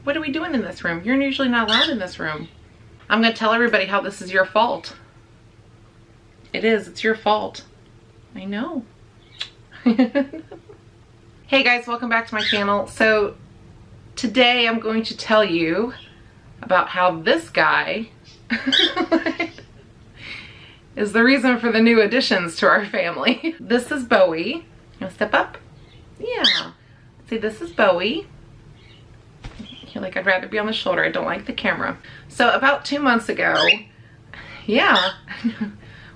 What are we doing in this room? You're usually not allowed in this room. I'm gonna tell everybody how this is your fault. It is, it's your fault. I know. Hey guys, welcome back to my channel. So today I'm going to tell you about how this guy is the reason for the new additions to our family. This is Bowie. You wanna step up? Yeah. See, this is Bowie. You're like, I'd rather be on the shoulder. I don't like the camera. So about 2 months ago, yeah,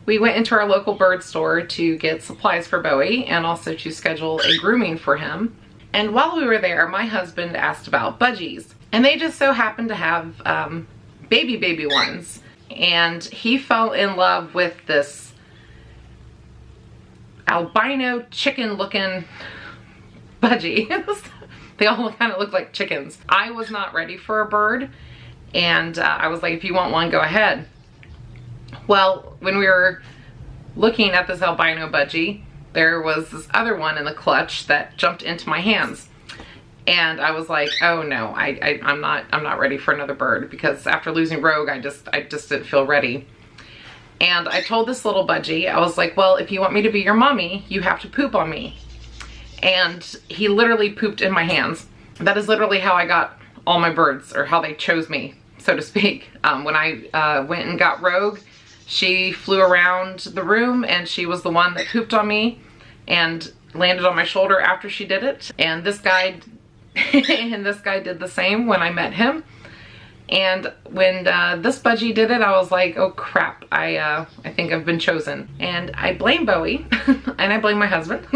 we went into our local bird store to get supplies for Bowie and also to schedule a grooming for him. And while we were there, my husband asked about budgies. And they just so happened to have baby ones. And he fell in love with this albino chicken looking budgie. They all kind of look like chickens. I was not ready for a bird. And I was like, if you want one, go ahead. Well, when we were looking at this albino budgie, there was this other one in the clutch that jumped into my hands. And I was like, oh no, I'm not ready for another bird, because after losing Rogue, I just didn't feel ready. And I told this little budgie, I was like, well, if you want me to be your mommy, you have to poop on me. And he literally pooped in my hands. That is literally how I got all my birds, or how they chose me, so to speak. When I went and got Rogue, she flew around the room and she was the one that pooped on me and landed on my shoulder after she did it. And this guy did the same when I met him. And when this budgie did it, I was like, oh crap, I think I've been chosen. And I blame Bowie and I blame my husband.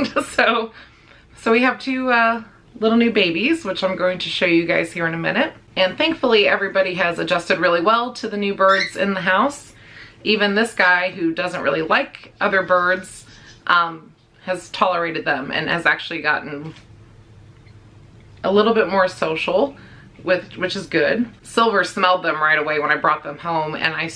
So we have two little new babies, which I'm going to show you guys here in a minute. And thankfully everybody has adjusted really well to the new birds in the house. Even this guy, who doesn't really like other birds, has tolerated them and has actually gotten a little bit more social, which is good. Silver smelled them right away when I brought them home, and I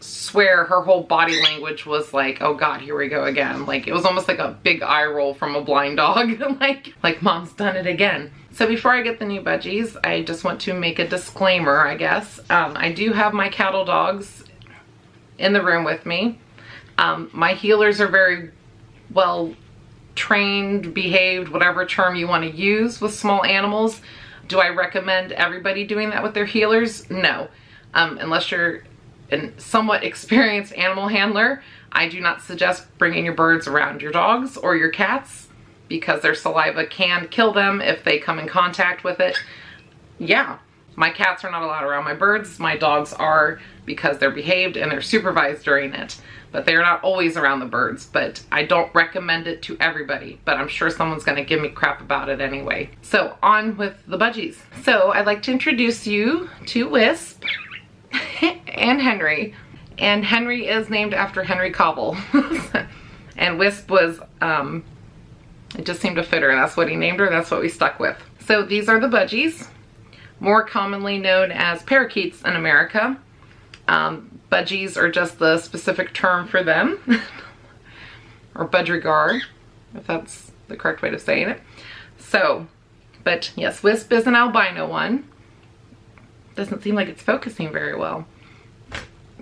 swear her whole body language was like, oh God, here we go again. Like, it was almost like a big eye roll from a blind dog. like mom's done it again. So before I get the new budgies, I just want to make a disclaimer, I guess. I do have my cattle dogs in the room with me. My healers are very well trained, behaved, whatever term you want to use with small animals. Do I recommend everybody doing that with their healers? No. Unless you're a somewhat experienced animal handler, I do not suggest bringing your birds around your dogs or your cats, because their saliva can kill them if they come in contact with it. Yeah. My cats are not allowed around my birds. My dogs are, because they're behaved and they're supervised during it. But they're not always around the birds. But I don't recommend it to everybody. But I'm sure someone's going to give me crap about it anyway. So on with the budgies. So I'd like to introduce you to Wisp and Henry. And Henry is named after Henry Cobble. And Wisp was, it just seemed to fit her. And that's what he named her. That's what we stuck with. So these are the budgies, more commonly known as parakeets in America. Budgies are just the specific term for them, or budgerigar, if that's the correct way of saying it. So, but yes, Wisp is an albino one. Doesn't seem like it's focusing very well.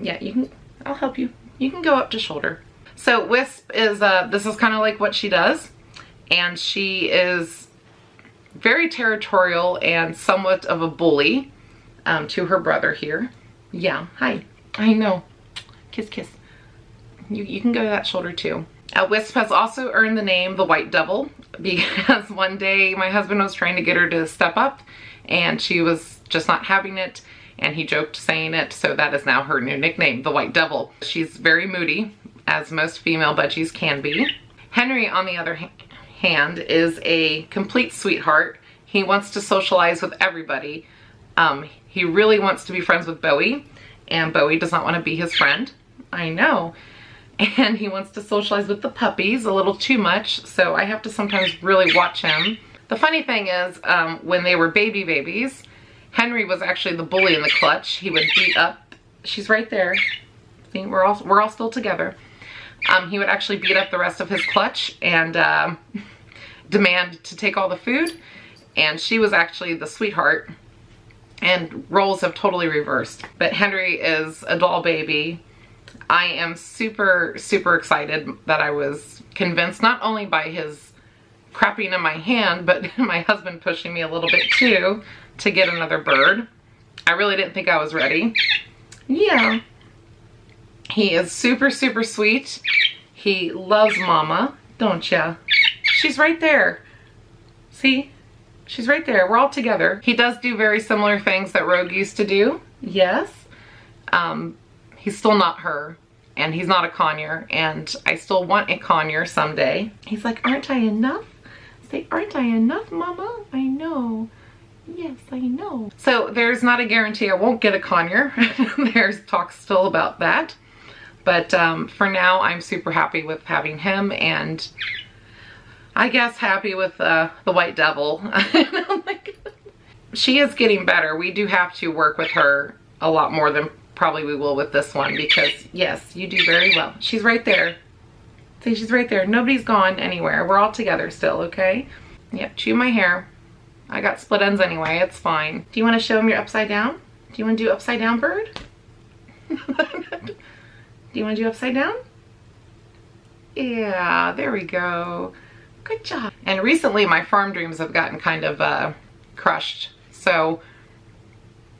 Yeah, you can, I'll help you. You can go up to shoulder. So Wisp is, this is kind of like what she does. And she is very territorial and somewhat of a bully to her brother here. Yeah, hi. I know. Kiss, kiss. You can go to that shoulder too. Wisp has also earned the name the White Devil, because one day my husband was trying to get her to step up and she was just not having it, and he joked saying it, so that is now her new nickname, the White Devil. She's very moody, as most female budgies can be. Henry, on the other hand, is a complete sweetheart. He wants to socialize with everybody. He really wants to be friends with Bowie, and Bowie does not want to be his friend. I know. And he wants to socialize with the puppies a little too much, so I have to sometimes really watch him. The funny thing is, when they were babies, Henry was actually the bully in the clutch. He would beat up, she's right there. See, we're all still together. He would actually beat up the rest of his clutch and demand to take all the food. And she was actually the sweetheart and roles have totally reversed. But Henry is a doll baby. I am super, super excited that I was convinced, not only by his crapping in my hand, but my husband pushing me a little bit too, to get another bird. I really didn't think I was ready. Yeah. He is super, super sweet. He loves Mama, don't ya? She's right there. See? She's right there. We're all together. He does do very similar things that Rogue used to do. Yes. He's still not her, and he's not a conure, and I still want a conure someday. He's like, aren't I enough? Say, aren't I enough, Mama? I know. Yes, I know. So there's not a guarantee I won't get a conure. There's talk still about that. But for now, I'm super happy with having him, and I guess happy with the white devil. She is getting better. We do have to work with her a lot more than probably we will with this one, because yes, you do very well. She's right there. See, she's right there. Nobody's gone anywhere. We're all together still, okay? Yep, chew my hair. I got split ends anyway, it's fine. Do you want to show him your upside down? Do you want to do upside down bird? Do you want to do upside down? Yeah, there we go. Good job. And recently my farm dreams have gotten kind of crushed. So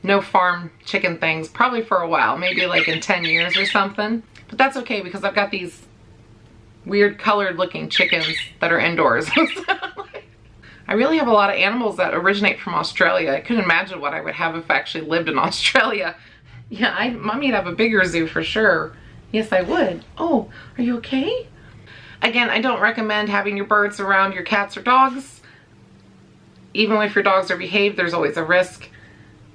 no farm chicken things probably for a while, maybe like in 10 years or something. But that's okay, because I've got these weird colored looking chickens that are indoors. I really have a lot of animals that originate from Australia. I couldn't imagine what I would have if I actually lived in Australia. Yeah, Mommy'd have a bigger zoo for sure. Yes, I would. Oh, are you okay? Again, I don't recommend having your birds around your cats or dogs. Even if your dogs are behaved, there's always a risk.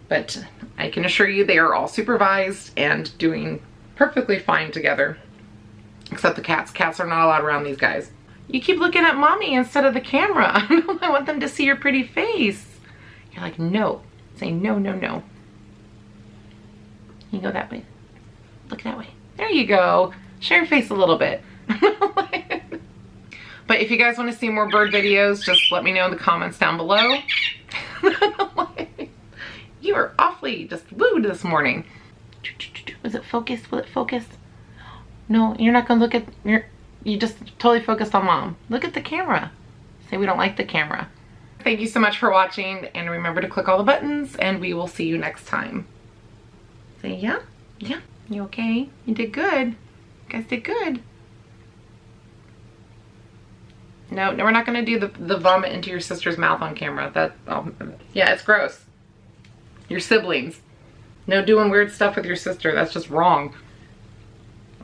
But I can assure you they are all supervised and doing perfectly fine together. Except the cats. Cats are not allowed around these guys. You keep looking at Mommy instead of the camera. I want them to see your pretty face. You're like, no. Say no, no, no. You go that way. Look that way. There you go. Show your face a little bit. But if you guys want to see more bird videos, just let me know in the comments down below. You are awfully just wooed this morning. Was it focused? Will it focus? No, you're not gonna look at you just totally focused on Mom. Look at the camera. Say we don't like the camera. Thank you so much for watching, and remember to click all the buttons, and we will see you next time. Say yeah? Yeah. You okay? You did good. You guys did good. No, we're not gonna do the vomit into your sister's mouth on camera. Yeah, it's gross. Your siblings. No doing weird stuff with your sister. That's just wrong.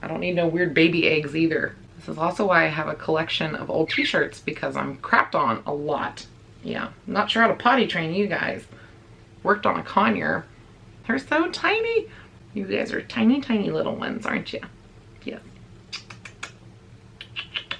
I don't need no weird baby eggs either. This is also why I have a collection of old t-shirts, because I'm crapped on a lot. Yeah, I'm not sure how to potty train you guys. Worked on a conure. They're so tiny. You guys are tiny, tiny little ones, aren't you? Yes.